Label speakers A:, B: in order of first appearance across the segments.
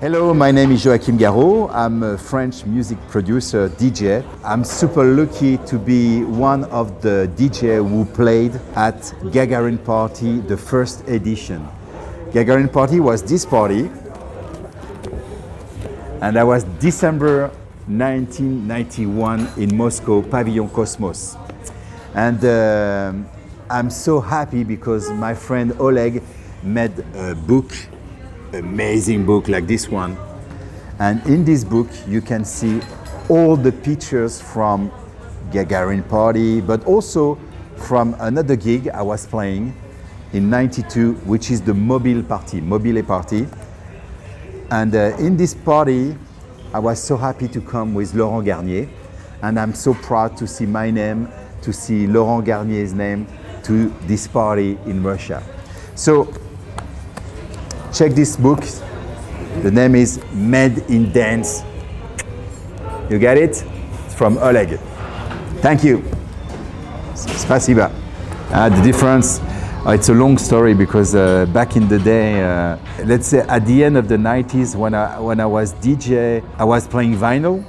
A: Hello, my name is Joachim Garraud. I'm a French music producer, DJ. I'm super lucky to be one of the DJ who played at Gagarin Party, the first edition. Gagarin Party was this party, and that was December 1991 in Moscow, Pavillon Cosmos. And I'm so happy because my friend Oleg made a book, amazing book like this one. And in this book, you can see all the pictures from Gagarin Party, but also from another gig I was playing in '92, which is the Mobile Party. And in this party, I was so happy to come with Laurent Garnier, and I'm so proud to see my name, to see Laurent Garnier's name to this party in Russia. So check this book. The name is Made in Dance. You get it? It's from Oleg. Thank you. Spasiba. The difference, it's a long story because back in the day, let's say at the end of the 90s when I was DJ, I was playing vinyl,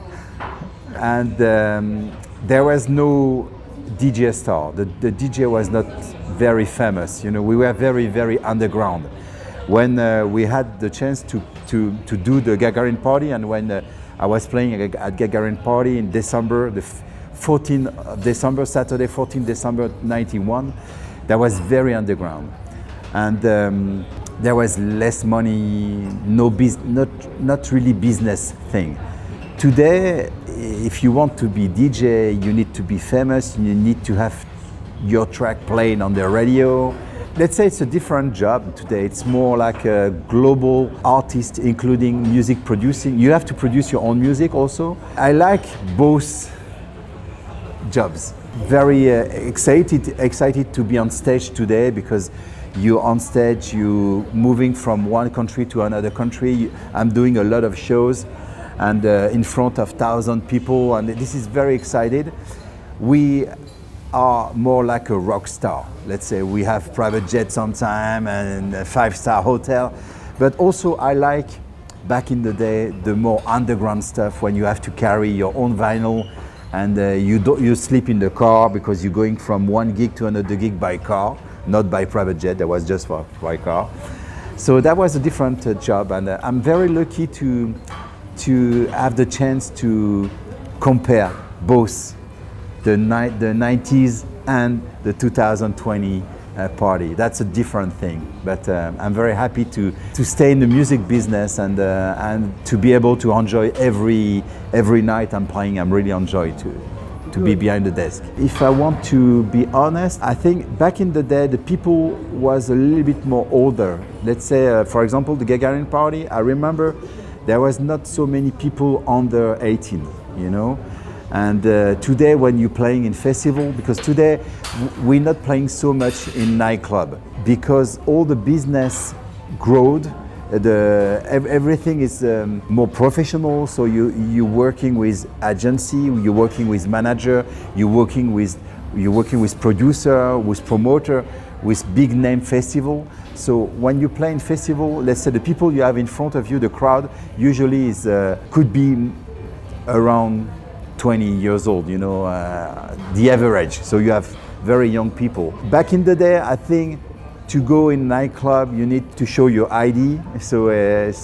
A: and there was no DJ star. The DJ was not very famous. You know, we were very, very underground. When we had the chance to do the Gagarin Party, and when I was playing at Gagarin Party in December, the 14th of December, Saturday, 14th December 91, that was very underground. And there was less money, not really business thing. Today, if you want to be DJ, you need to be famous, you need to have your track played on the radio. Let's say it's a different job today. It's more like a global artist, including music producing. You have to produce your own music also. I like both jobs. Very excited to be on stage today because you're on stage, you're moving from one country to another country. I'm doing a lot of shows and in front of 1,000 people, and this is very excited. We are more like a rock star. Let's say we have private jets on time and a 5-star hotel, but also I like back in the day the more underground stuff when you have to carry your own vinyl and you sleep in the car because you're going from one gig to another gig by car, not by private jet. That was just by car. So that was a different job, and I'm very lucky to have the chance to compare both the 90s and the 2020 party. That's a different thing, but I'm very happy to stay in the music business and to be able to enjoy every night I'm playing. I'm really enjoy to be behind the desk. If I want to be honest, I think back in the day the people was a little bit more older. Let's say, for example, the Gagarin Party, I remember there was not so many people under 18, you know. And today when you're playing in festival, because today we're not playing so much in nightclub because all the business growed, everything is more professional. So you're working with agency, you're working with manager, you're working with producer, with promoter, with big name festival. So when you play in festival, let's say the people you have in front of you, the crowd usually is could be around 20 years old, you know, the average. So you have very young people. Back in the day, I think to go in nightclub, you need to show your ID. So it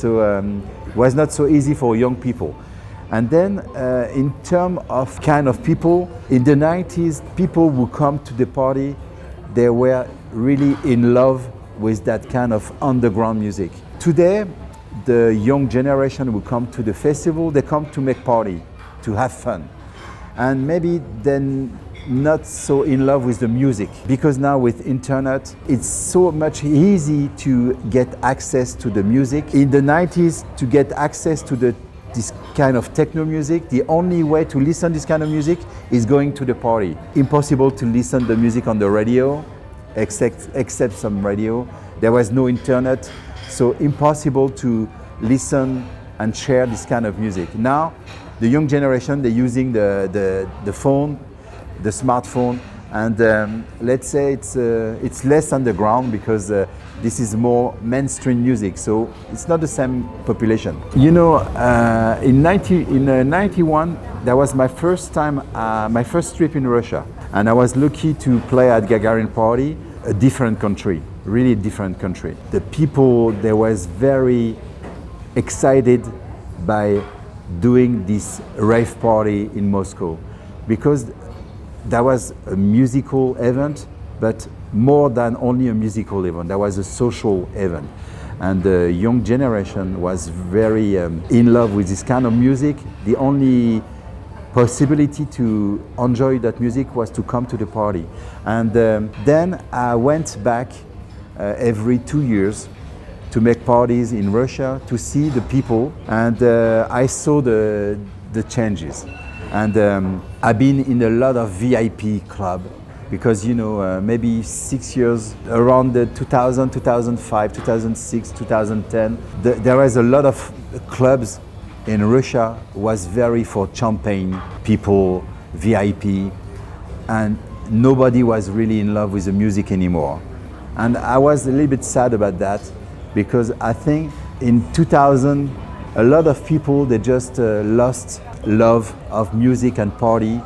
A: was not so easy for young people. And then in terms of kind of people, in the 90s, people who come to the party, they were really in love with that kind of underground music. Today, the young generation who come to the festival, they come to make party, to have fun. And maybe then not so in love with the music, because now with internet, it's so much easy to get access to the music. In the 90s, to get access to this kind of techno music, the only way to listen this kind of music is going to the party. Impossible to listen the music on the radio, except some radio. There was no internet, so impossible to listen and share this kind of music. Now, the young generation, they're using the phone, the smartphone, And let's say it's less underground because this is more mainstream music, so it's not the same population. You know, in 91, that was my first time, my first trip in Russia, and I was lucky to play at Gagarin party, a different country, really different country. The people, they was very excited by doing this rave party in Moscow, because that was a musical event, but more than only a musical event, that was a social event. And the young generation was very in love with this kind of music. The only possibility to enjoy that music was to come to the party. And then I went back every 2 years to make parties in Russia, to see the people, and I saw the changes. And I've been in a lot of VIP club, because you know, maybe 6 years, around the 2000, 2005, 2006, 2010, there was a lot of clubs in Russia was very for champagne people, VIP, and nobody was really in love with the music anymore. And I was a little bit sad about that, because I think in 2000, a lot of people, they just lost love of music and party.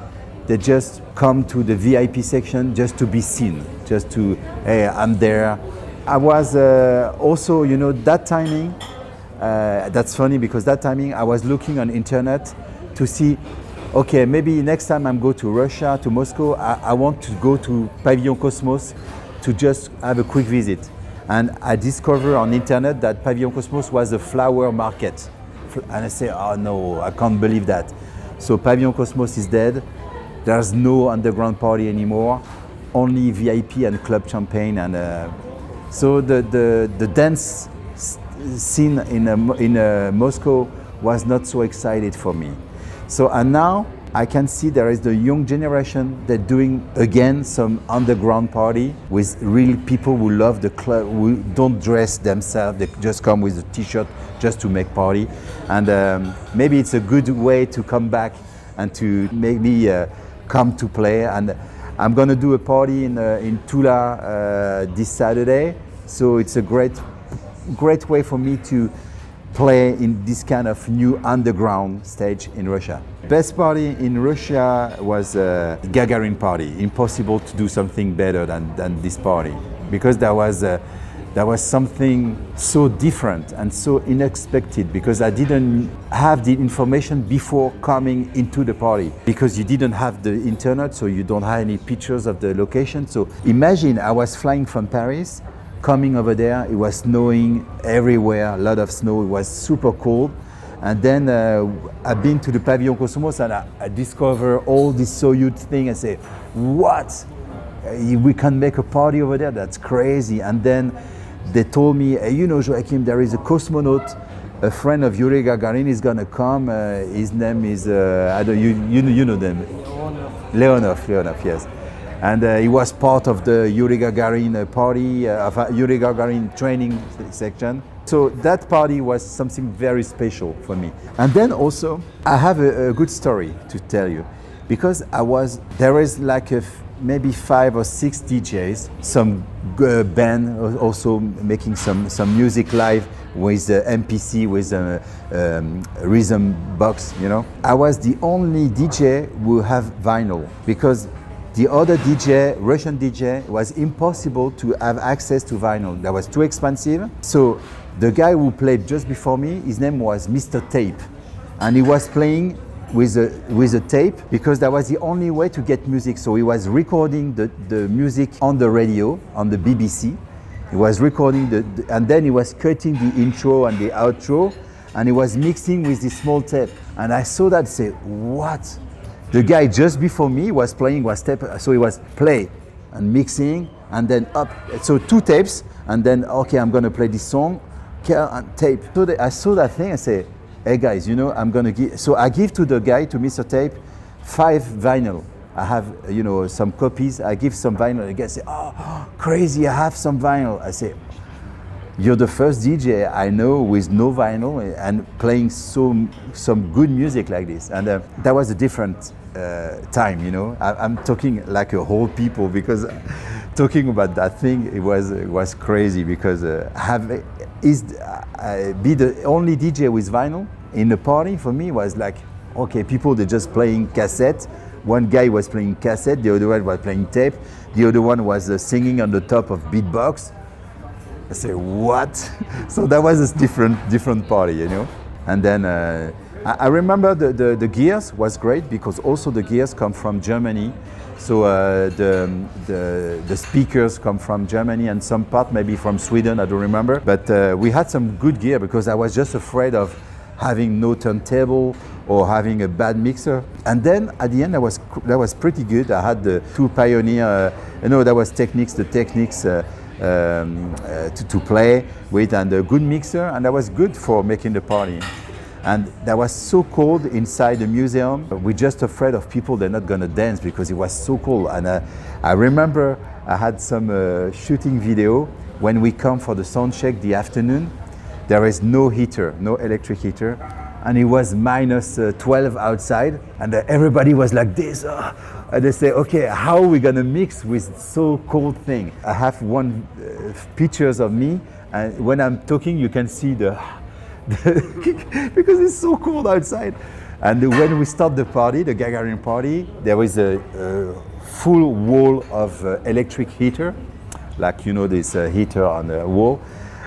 A: They just come to the VIP section just to be seen, just to, hey, I'm there. I was also, you know, that timing, that's funny, because that timing I was looking on internet to see, okay, maybe next time I'm go to Russia, to Moscow, I want to go to Pavillon Cosmos to just have a quick visit. And I discovered on internet that Pavillon Cosmos was a flower market. And I say, oh no, I can't believe that. So Pavillon Cosmos is dead. There's no underground party anymore, only VIP and club champagne. And so the dance scene in Moscow was not so excited for me. So, and now I can see there is the young generation that doing again some underground party with real people who love the club, who don't dress themselves, they just come with a t-shirt just to make party. And maybe it's a good way to come back and to maybe come to play. And I'm gonna do a party in Tula this Saturday, so it's a great way for me to play in this kind of new underground stage in Russia. Best party in Russia was Gagarin party. Impossible to do something better than this party, because there was something so different and so unexpected, because I didn't have the information before coming into the party, because you didn't have the internet, so you don't have any pictures of the location. So imagine I was flying from Paris, coming over there, it was snowing everywhere, a lot of snow, it was super cold. And then I've been to the Pavillon Cosmos and I discover all this so huge thing. I say, what? We can make a party over there? That's crazy. And then they told me, hey, you know, Joachim, there is a cosmonaut, a friend of Yuri Gagarin is gonna come. His name is, I don't, you know them. Leonov, yes. And he was part of the Yuri Gagarin party, of Yuri Gagarin training section. So that party was something very special for me. And then also, I have a good story to tell you, because there is like maybe 5 or 6 DJs, some band also making some music live with the MPC, with a rhythm box, you know. I was the only DJ who have vinyl, because the other DJ, Russian DJ, was impossible to have access to vinyl. That was too expensive. So the guy who played just before me, his name was Mr. Tape. And he was playing with a tape, because that was the only way to get music. So he was recording the music on the radio, on the BBC. He was recording and then he was cutting the intro and the outro, and he was mixing with this small tape. And I saw that, say, what? The guy just before me was playing, was tape, so he was play and mixing, and then up. So 2 tapes, and then, okay, I'm gonna play this song, and tape. So I saw that thing, I say, hey guys, you know, I'm gonna give, so I give to the guy, to Mr. Tape, 5 vinyl. I have, you know, some copies, I give some vinyl, the guy say, oh, crazy, I have some vinyl. I say, You're the first DJ I know with no vinyl and playing some good music like this. And that was a different time, you know. I'm talking like a whole people because talking about that thing, it was crazy because be the only DJ with vinyl in the party for me was like, okay, people they're just playing cassette. One guy was playing cassette, the other one was playing tape, the other one was singing on the top of beatbox. I say, what? So that was a different party, you know. And then I remember the gears was great because also the gears come from Germany. So the speakers come from Germany and some part maybe from Sweden, I don't remember. But we had some good gear because I was just afraid of having no turntable or having a bad mixer. And then at the end that was pretty good. I had the two Pioneer, that was Technics to play with and a good mixer, and that was good for making the party. And that was so cold inside the museum. We're just afraid of people, they're not gonna dance because it was so cold. And I remember I had some shooting video when we come for the sound check the afternoon. There is no heater, no electric heater. And it was minus 12 outside. And everybody was like this. And they say, okay, how are we gonna mix with so cold thing? I have one pictures of me. And when I'm talking, you can see because it's so cold outside. And when we start the party, the Gagarin party, there is a full wall of electric heater, like this heater on the wall.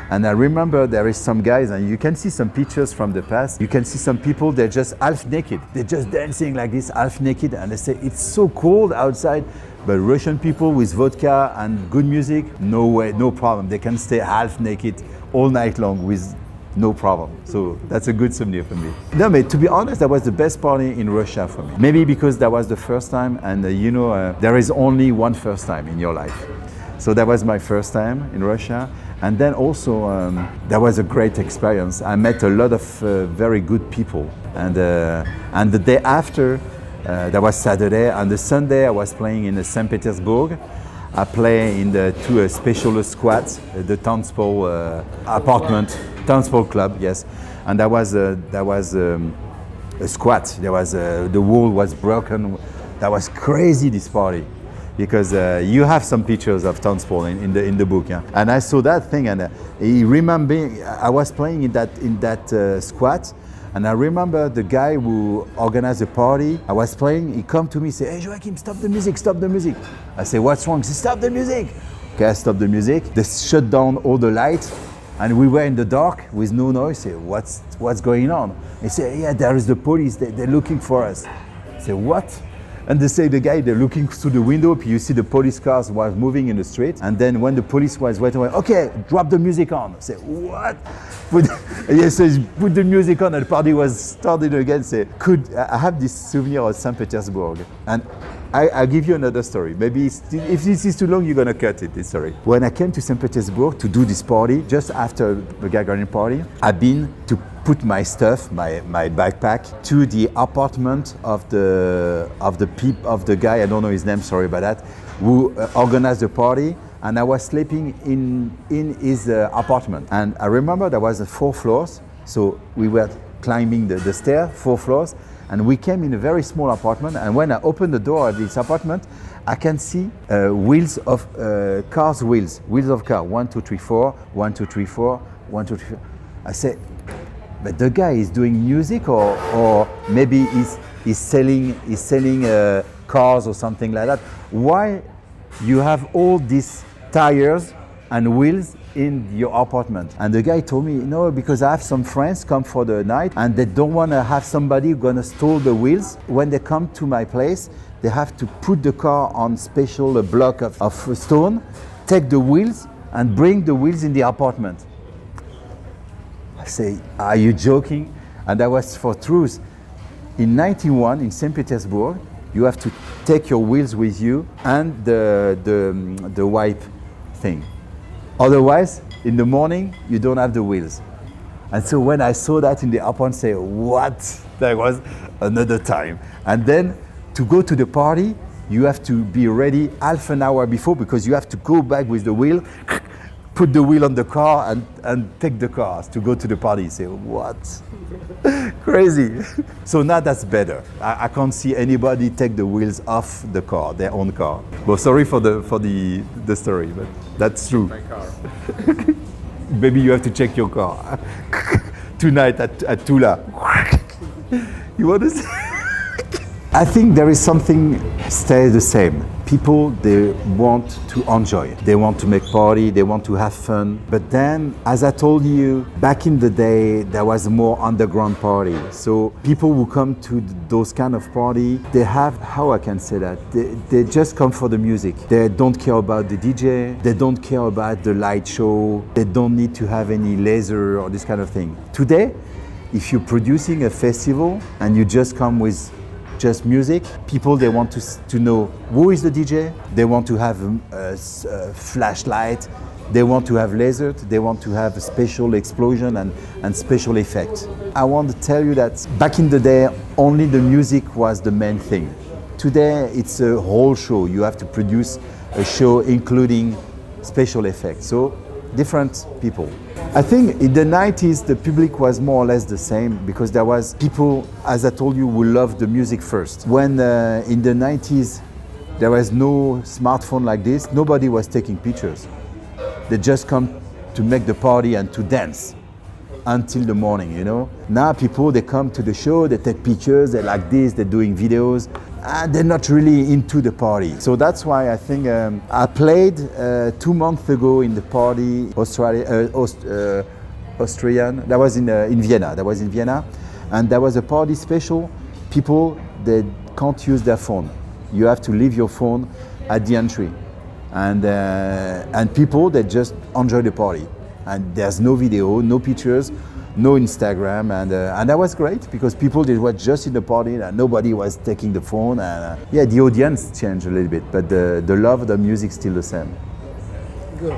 A: And I remember there is some guys, and you can see some pictures from the past. You can see some people, they're just half naked. They're just dancing like this, half naked, and they say it's so cold outside. But Russian people with vodka and good music, no way, no problem. They can stay half naked all night long with no problem. So that's a good souvenir for me. No, but to be honest, that was the best party in Russia for me. Maybe because that was the first time, and there is only one first time in your life. So that was my first time in Russia. And then also, that was a great experience. I met a lot of very good people. And the day after, that was Saturday, and the Sunday I was playing in St. Petersburg. I play in the two special squats, the Tanzpol apartment, Tanzpol club, yes. And that was a squat. There was the wall was broken. That was crazy, this party, because you have some pictures of Tanzpol in the book, yeah. And I saw that thing, and he remember I was playing in that squat. And I remember the guy who organized the party, I was playing, he come to me, say, "Hey Joachim, stop the music, stop the music." I say, "What's wrong?" He said, "Stop the music." Okay, I stopped the music. They shut down all the lights, and we were in the dark with no noise. I say, what's going on? He said, "Yeah, there is the police, they're looking for us." I say, "What?" And they say they're looking through the window, you see the police cars was moving in the street. And then when the police was waiting, okay, drop the music on. I say, "What?" Yes, so put the music on, and the party was started again. Say, I have this souvenir of St. Petersburg. And I'll give you another story. Maybe if this is too long, you're gonna cut it, this story. When I came to St. Petersburg to do this party, just after the Gagarin party, I've been to put my stuff, my backpack, to the apartment of the guy, I don't know his name, sorry about that, who organized the party. And I was sleeping in his apartment. And I remember there was 4 floors, so we were climbing the stair, 4 floors, and we came in a very small apartment. And when I opened the door of this apartment, I can see wheels of cars, wheels of car, 1, 2, 3, 4, 1, 2, 3, 4, 1, 2, 3, 4. I said, but the guy is doing music, or maybe he's selling cars or something like that. Why you have all these tires and wheels in your apartment? And the guy told me, no, because I have some friends come for the night and they don't want to have somebody gonna steal the wheels. When they come to my place, they have to put the car on special block of stone, take the wheels and bring the wheels in the apartment. I say, are you joking? And that was for truth. In 91 in St. Petersburg, you have to take your wheels with you and the wipe thing. Otherwise, in the morning, you don't have the wheels. And so when I saw that in the apartment, I say, what? That was another time. And then to go to the party, you have to be ready half an hour before, because you have to go back with the wheel, put the wheel on the car and take the cars to go to the party. Say, what? Crazy. So now that's better. I can't see anybody take the wheels off the car, their own car. Well, sorry for the story, but that's true.
B: My car.
A: Maybe you have to check your car tonight at Tula. You want to see? I think there is something stays the same. People, they want to enjoy. They want to make party, they want to have fun. But then, as I told you, back in the day, there was more underground party. So people who come to those kind of party, they have, how I can say that, they just come for the music. They don't care about the DJ, they don't care about the light show, they don't need to have any laser or this kind of thing. Today, if you're producing a festival and you just come with just music, people, they want to know who is the DJ, they want to have a flashlight, they want to have laser, they want to have a special explosion and special effects. I want to tell you that back in the day, only the music was the main thing. Today, it's a whole show. You have to produce a show including special effects. So, different people. I think in the 90s, the public was more or less the same because there was people, as I told you, who loved the music first. When in the 90s, there was no smartphone like this, nobody was taking pictures. They just come to make the party and to dance until the morning, you know. Now people, they come to the show, they take pictures, they like this, they're doing videos, and they're not really into the party. So that's why I think I played 2 months ago in the party, Austrian, that was in Vienna, and there was a party special. People, they can't use their phone. You have to leave your phone at the entry. And people, they just enjoy the party. And there's no video, no pictures, no Instagram, and that was great because people, they were just in the party and nobody was taking the phone. And yeah, the audience changed a little bit, but the love of the music still the same.
B: Good.